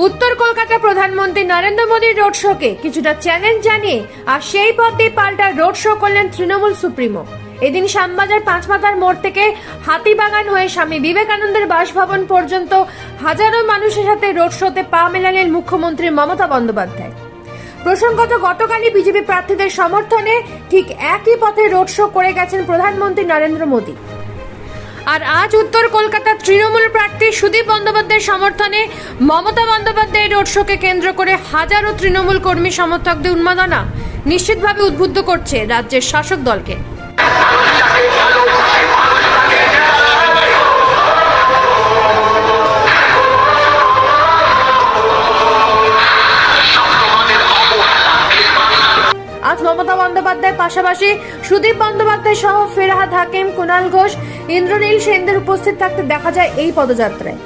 উত্তর কলকাতা প্রধানমন্ত্রী নরেন্দ্র মোদীর রোড শোকে কিছুটা চ্যালেঞ্জ জানিয়ে আর সেই পথে পাল্টা রোড শো করলেন তৃণমূল সুপ্রিমো। এদিন শ্যামবাজার পাঁচমাথার মোড় থেকে হাতিবাগান হয়ে স্বামী বিবেকানন্দের বাসভবন পর্যন্ত হাজারো মানুষের সাথে রোড শোতে পা মেলালেন মুখ্যমন্ত্রী মমতা বন্দ্যোপাধ্যায়। প্রসঙ্গত গতকালই বিজেপি প্রার্থীদের সমর্থনে ঠিক একই পথে রোড শো করে গেছেন প্রধানমন্ত্রী নরেন্দ্র মোদী। আর আজ উত্তর কলকাতার তৃণমূল প্রার্থী সুদীপ বন্দ্যোপাধ্যায়ের সমর্থনে মমতা বন্দ্যোপাধ্যায়ের রোড শোকে কেন্দ্র করে হাজারো তৃণমূল কর্মী সমর্থকদের উন্মাদনা নিশ্চিতভাবে উদ্বুদ্ধ করছে রাজ্যের শাসক দলকে। আজ মমতা বন্দ্যোপাধ্যায়ের পাশাপাশি সুদীপ বন্দ্যোপাধ্যায় সহ ফেরহাদ হাকিম, কুণাল ঘোষ, ইন্দ্রনীল সেনদের উপস্থিত থাকতে দেখা যায় এই পদযাত্রায়।